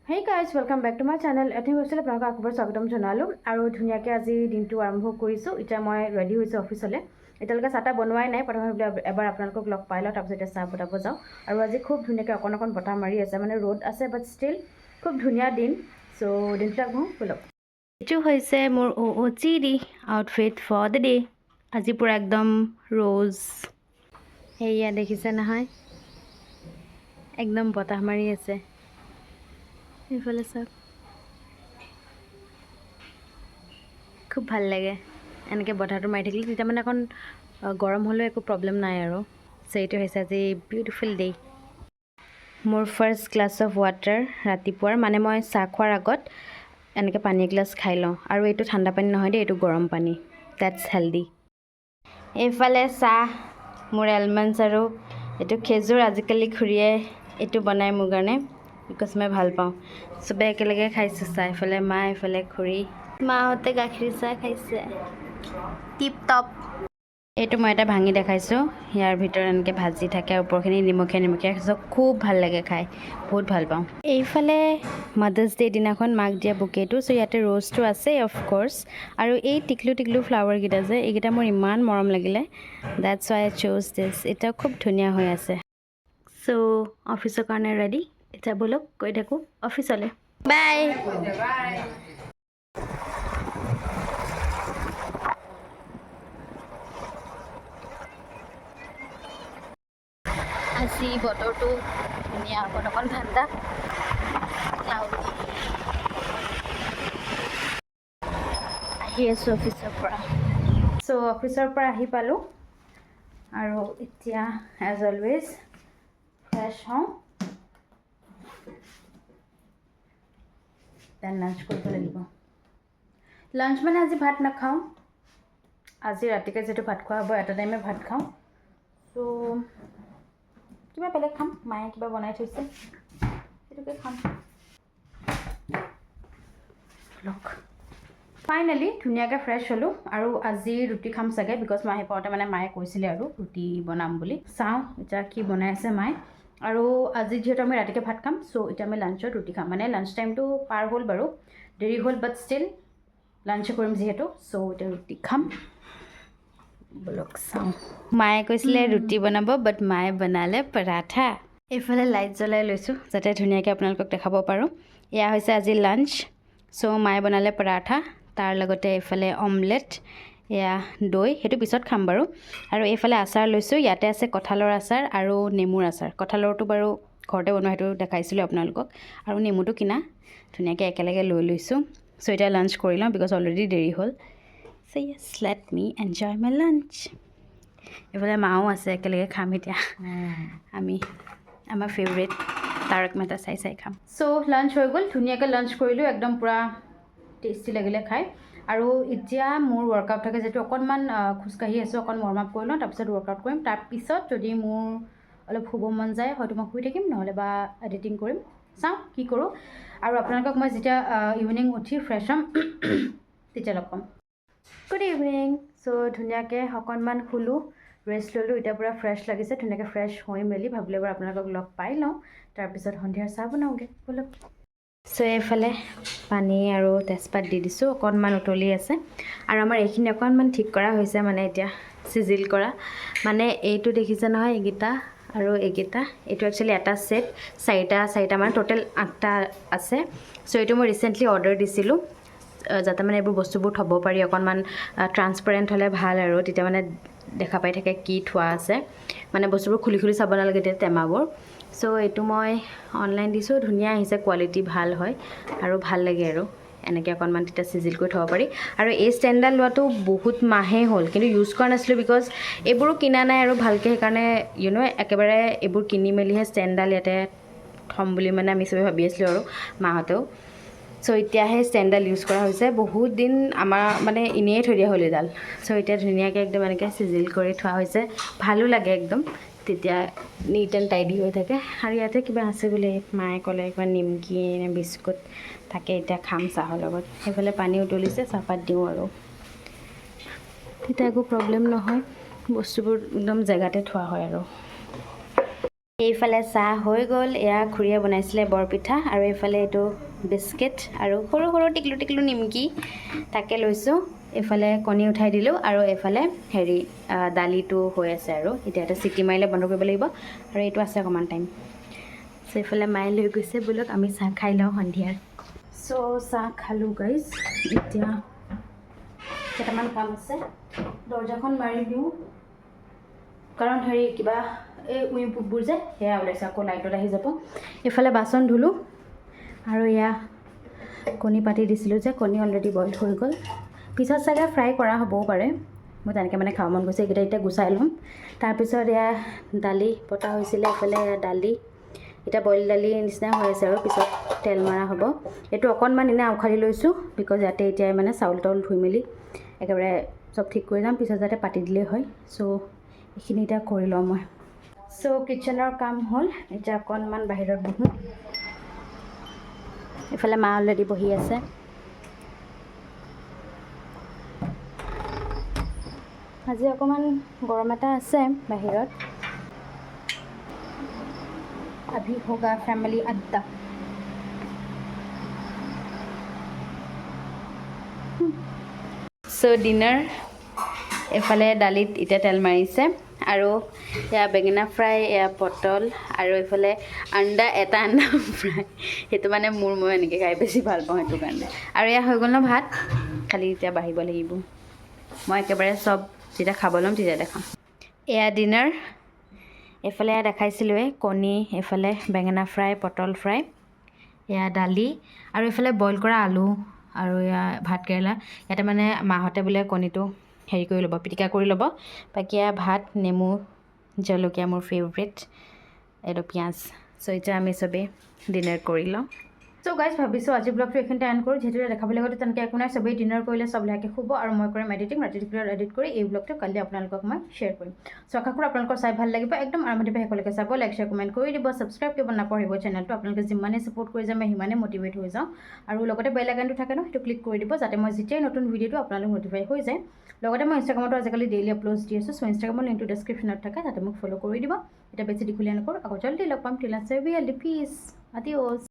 Hey guys, welcome back to my channel. I think hostel আপোনাক আকবৰ স্বাগতম জনালো আৰু ধুনিয়াকে আজি দিনটো আৰম্ভ কৰিছো। এটা মই ৰেডি হৈছো অফিচলে। এতিয়ালৈকে চাটা বনোৱাই নাই, প্ৰথমে এবাৰ আপোনালোকক লগ পাই লওঁ, তাৰপিছত চাহ বনাব যাওঁ। আৰু আজি খুব ধুনিয়াকে অকণ বতাহ মাৰি আছে, মানে ৰ'দ আছে বাট ষ্টিল খুব ধুনিয়া দিন। সো দিনটো আগবঢ়ো বলক। এইটো হৈছে মোৰ OOTD outfit for the day. আজি পুৰা একদম ৰ'জ। সেয়া দেখিছে নহয়, একদম বতাহ মাৰি আছে। এইফালে চাওক, খুব ভাল লাগে এনেকৈ বতাহটো মাৰি থাকিলে, তেতিয়া মানে অকণ গৰম হ'লেও একো প্ৰব্লেম নাই আৰু। চ' এইটো হৈছে আজি বিউটিফুল ডে। মোৰ ফাৰ্ষ্ট গ্লাছ অফ ৱাটাৰ ৰাতিপুৱাৰ, মানে মই চাহ খোৱাৰ আগত এনেকৈ পানী এগিলাছ খাই লওঁ। আৰু এইটো ঠাণ্ডা পানী নহয় দেই, এইটো গৰম পানী। That's healthy. এইফালে চাহ, মোৰ এলমণ্ডছ আৰু এইটো খেজুৰ। আজিকালি খুৰীয়ে এইটো বনাই মোৰ কাৰণে, বিকজ মই ভাল পাওঁ। চবে একেলগে খাইছোঁ চাহ। এইফালে মা, এইফালে খুৰী। মাহঁতে গাখীৰ চাহ খাইছে, টিপ টপ। এইটো মই এটা ভাঙি দেখাইছোঁ। ইয়াৰ ভিতৰত এনেকৈ ভাজি থাকে, ওপৰখিনি নিমখীয়া চব খুব ভাল লাগে খাই, বহুত ভাল পাওঁ। এইফালে মাদাৰ্ছ ডে দিনাখন মাক দিয়া বুকেটো। চ' ইয়াতে ৰ'জটো আছে অফক'ৰ্ছ, আৰু এই টিকলু ফ্লাৱাৰকেইটা যে, এইকেইটা মোৰ ইমান মৰম লাগিলে। ডেটছ ৱাই আই চ'জ দিছ। এতিয়া খুব ধুনীয়া হৈ আছে। চ' অফিচৰ কাৰণে ৰেডি। এতিয়া ব'লক গৈ থাকোঁ অফিচলৈ। বাই। আজি বতৰটো ধুনীয়া, অকণ ঠাণ্ডা। আহি আছোঁ অফিচৰ পৰা। চ' অফিচৰ পৰা আহি পালোঁ, আৰু এতিয়া এজ অলৱেজ ফ্ৰেছ হওঁ, দেন লাঞ্চ কৰিব লাগিব। লাঞ্চ মানে আজি ভাত নাখাওঁ, আজি ৰাতিকে যিহেতু ভাত খোৱা হ'ব, এটা টাইমে ভাত খাওঁ। চ' কিবা বেলেগ খাম, মায়ে কিবা বনাই থৈছে, সেইটোকে খাম। ফাইনেলি ধুনীয়াকৈ ফ্ৰেছ হ'লোঁ, আৰু আজি ৰুটি খাম চাগে, বিকজ মই আহি পাওঁতে মানে মায়ে কৈছিলে আৰু ৰুটি বনাম বুলি। চাওঁ এতিয়া কি বনাই আছে মায়ে। আৰু আজি যিহেতু আমি ৰাতিকৈ ভাত খাম, চ' এতিয়া আমি লাঞ্চত ৰুটি খাম। মানে লাঞ্চ টাইমটো পাৰ হ'ল বাৰু, দেৰি হ'ল, বাট ষ্টিল লাঞ্চ কৰিম যিহেতু, চ' এতিয়া ৰুটি খাম। বলক চাওঁ। মায়ে কৈছিলে ৰুটি বনাব, বাট মায়ে বনালে পৰাঠা। এইফালে লাইট জ্বলাই লৈছোঁ যাতে ধুনীয়াকৈ আপোনালোকক দেখাব পাৰোঁ। এয়া হৈছে আজি লাঞ্চ। চ' মায়ে বনালে পৰাঠা, তাৰ লগতে এইফালে অমলেট, এয়া দৈ, সেইটো পিছত খাম বাৰু। আৰু এইফালে আচাৰ লৈছোঁ। ইয়াতে আছে কঁঠালৰ আচাৰ আৰু নেমুৰ আচাৰ। কঁঠালৰটো বাৰু ঘৰতে বনোৱা, সেইটো দেখাইছিলোঁ আপোনালোকক, আৰু নেমুটো কিনা। ধুনীয়াকৈ একেলগে লৈ লৈছোঁ। চ' এতিয়া লাঞ্চ কৰি লওঁ, বিকজ অলৰেডি দেৰি হ'ল। So' yes, let me enjoy my lunch. এইফালে মাও আছে, একেলগে খাম এতিয়া আমি। আমাৰ ফেভৰেট তাৰক মেহতা চাই খাম। চ' লাঞ্চ হৈ গ'ল, ধুনীয়াকৈ লাঞ্চ কৰিলোঁ, একদম পূৰা টেষ্টি লাগিলে খাই। আৰু এতিয়া মোৰ ৱৰ্কআউট থাকে, যিহেতু অকণমান খোজকাঢ়ি আছোঁ, অকণ ৱাৰ্ম আপ কৰি লওঁ, তাৰপিছত ৱৰ্কআউট কৰিম। তাৰপিছত যদি মোৰ অলপ শুব মন যায়, হয়তো মই শুই থাকিম, নহ'লে বা এডিটিং কৰিম, চাওঁ কি কৰোঁ। আৰু আপোনালোকক মই যেতিয়া ইভিনিং উঠি ফ্ৰেছ হ'ম তেতিয়া লগ পাম। Good evening. চ' ধুনীয়াকৈ অকণমান শুলোঁ, ৰেষ্ট ল'লোঁ, এতিয়া পূৰা ফ্ৰেছ লাগিছে। ধুনীয়াকৈ ফ্ৰেছ হৈ মেলি ভাবিলোঁ এবাৰ আপোনালোকক লগ পাই লওঁ, তাৰপিছত সন্ধিয়াৰ চাহ বনাওঁগৈ বলক। চ' এইফালে পানী আৰু তেজপাত দি দিছোঁ, অকণমান উতলি আছে। আৰু আমাৰ এইখিনি অকণমান ঠিক কৰা হৈছে, মানে এতিয়া চিজিল কৰা। মানে এইটো দেখিছে নহয়, এইকেইটা আৰু এইকেইটা, এইটো একচুৱেলি এটা ছেট, চাৰিটা মানে টোটেল 8টা আছে। চ' এইটো মই ৰিচেণ্টলি অৰ্ডাৰ দিছিলোঁ, যাতে মানে এইবোৰ বস্তুবোৰ থ'ব পাৰি, অকণমান ট্ৰান্সপেৰেণ্ট হ'লে ভাল, আৰু তেতিয়া মানে দেখা পাই থাকে কি থোৱা আছে, মানে বস্তুবোৰ খুলি চাব নালাগে তেতিয়া টেমাবোৰ। চ' এইটো মই অনলাইন দিছোঁ, ধুনীয়া আহিছে, কোৱালিটি ভাল হয়, আৰু ভাল লাগে আৰু এনেকৈ অকণমান তেতিয়া চিজিল কৰি থ'ব পাৰি। আৰু এই ষ্টেণ্ডডাল লোৱাটো বহুত মাহেই হ'ল, কিন্তু ইউজ কৰা নাছিলোঁ, বিকজ এইবোৰো কিনা নাই আৰু ভালকৈ, সেইকাৰণে একেবাৰে এইবোৰ কিনি মেলিহে ষ্টেণ্ডডাল ইয়াতে থ'ম বুলি মানে আমি চবেই ভাবি আছিলোঁ, আৰু মাহঁতেও। চ' এতিয়াহে ষ্টেণ্ডডাল ইউজ কৰা হৈছে। বহুত দিন আমাৰ মানে এনেই থৈ দিয়া হ'ল এইডাল। চ' এতিয়া ধুনীয়াকৈ একদম এনেকৈ চিজিল কৰি থোৱা হৈছে, ভালো লাগে একদম, তেতিয়া নিট এণ্ড টাইডি হৈ থাকে। আৰু ইয়াতে কিবা আছে বুলি মায়ে ক'লে, কিবা নিমকি নে বিস্কুট থাকে, এতিয়া খাম চাহৰ লগত। সেইফালে পানী উতলিছে, চাহপাত দিওঁ, আৰু তেতিয়া একো প্ৰব্লেম নহয়, বস্তুবোৰ একদম জেগাতে থোৱা হয় আৰু। এইফালে চাহ হৈ গ'ল, এয়া খুৰীয়ে বনাইছিলে বৰপিঠা, আৰু এইফালে এইটো বিস্কিট আৰু সৰু সৰু টিকলু টিকলু নিমকি তাকে লৈছোঁ। এইফালে কণী উঠাই দিলোঁ, আৰু এইফালে দালিটো হৈ আছে, আৰু এতিয়া এটা চিটি মাৰিলে বন্ধ কৰিব লাগিব, আৰু এইটো আছে অকণমান টাইম। চ' এইফালে মায়ে লৈ গৈছে, বোলক আমি চাহ খাই লওঁ সন্ধিয়াৰ। চ' চাহ খালোঁ গাইজ, এতিয়া কেইটামান কাম আছে, দৰ্জাখন মাৰি দিওঁ, কাৰণ কিবা এই উইং পোকবোৰ যে সেয়া ওলাইছে, আকৌ লাইটত আহি যাব। এইফালে বাচন ধুলোঁ, আৰু এয়া কণী পাতি দিছিলোঁ যে, কণী অলৰেডি বইল হৈ গ'ল, পিছত চাগে ফ্ৰাই কৰা হ'বও পাৰে, মই তেনেকৈ মানে খাব মন গৈছে, এইকেইটা এতিয়া গুচাই ল'ম। তাৰপিছত এয়া দালি পতা হৈছিলে, এইফালে দালি এতিয়া বইল দালি নিচিনা হৈ আছে, আৰু পিছত তেল মৰা হ'ব। এইটো অকণমান এনে উখালি লৈছোঁ, বিকজ ইয়াতে এতিয়া মানে চাউল তাউল ধুই মেলি একেবাৰে চব ঠিক কৰি যাম, পিছত যাতে পাতি দিলেই হয়। চ' এইখিনি এতিয়া কৰি লওঁ মই। চ' কিটচেনৰ কাম হ'ল, এতিয়া অকণমান বাহিৰত বহোঁ। এইফালে মা অলৰেডি বহি আছে। আজি অকণমান গৰম এটা আছে বাহিৰত। अभी होगा फैमिली अड्डा। চ' ডিনাৰ, এইফালে দালিত এতিয়া তেল মাৰিছে, আৰু এয়া বেঙেনা ফ্ৰাই, এয়া পটল, আৰু এইফালে আণ্ডা ফ্ৰাই, সেইটো মানে মই এনেকৈ খাই বেছি ভাল পাওঁ, সেইটো কাৰণে। আৰু এয়া হৈ গ'ল ন ভাত, খালি এতিয়া বাঢ়িব লাগিব, মই একেবাৰে চব যেতিয়া খাব ল'ম তেতিয়া দেখাম। এয়া ডিনাৰ, এইফালে দেখাইছিলোঁৱে কণী, এইফালে বেঙেনা ফ্ৰাই, পটল ফ্ৰাই, এয়া দালি, আৰু এইফালে বইল কৰা আলু, আৰু এয়া ভাত কেৰেলা। ইয়াতে মানে মাহঁতে বোলে কণীটো কৰি ল'ব, পিটিকা কৰি ল'ব, বাকী এয়া ভাত, নেমু, জলকীয়া মোৰ ফেভৰেট, এইটো পিঁয়াজ। চ' এতিয়া আমি চবেই ডিনাৰ কৰি লওঁ। চ' গাইজ, ভাবিছোঁ আজি ব্লগটো এইখিনিতে এণ্ড কৰোঁ, যিহেতু দেখাবলৈ গ'লে তেনেকৈ একো নাই, চবেই ডিনাৰ কৰিলে, চব লাহেকৈ শুব, আৰু মই কৰিম এডিটিং, ৰাতিপুৱা এডিট কৰি এই ব্লগটো কালি আপোনালোকক মই শ্বেয়াৰ কৰিম। চ' আশা কৰোঁ আপোনালোকৰ চাই ভাল লাগিব, একদম আৰম্ভণিৰ পৰা শেষলৈকে চাব, লাইক শ্বেয়াৰ কমেণ্ট কৰি দিব, ছাবস্ক্ৰাইব কৰিব নাপাহৰিব চেনেলটো, আপোনালোকে যিমানেই ছাপোৰ্ট কৰি যায় মই সিমানেই মটিভেট হৈ যাওঁ, আৰু লগতে বেল আইকনটো থাকে ন, সেইটো ক্লিক কৰি দিব, যাতে মই যেতিয়াই নতুন ভিডিঅ'টো আপোনালোক নটিফাই হৈ যায়। লগতে মই ইনষ্টাগ্ৰামতো আজিকালি ডেইলি আপলোড দি আছোঁ, চ' ইনষ্টাগ্ৰামৰ লিংকটো ডেছক্ৰিপশ্যনত থাকে, তাতে মোক ফ'ল' কৰি দিব। এতিয়া বেছি দীঘলীয়া নকৰোঁ, আকৌ জল্দি লগ পাম, টিল দেন পিছ, আদিঅ'ছ।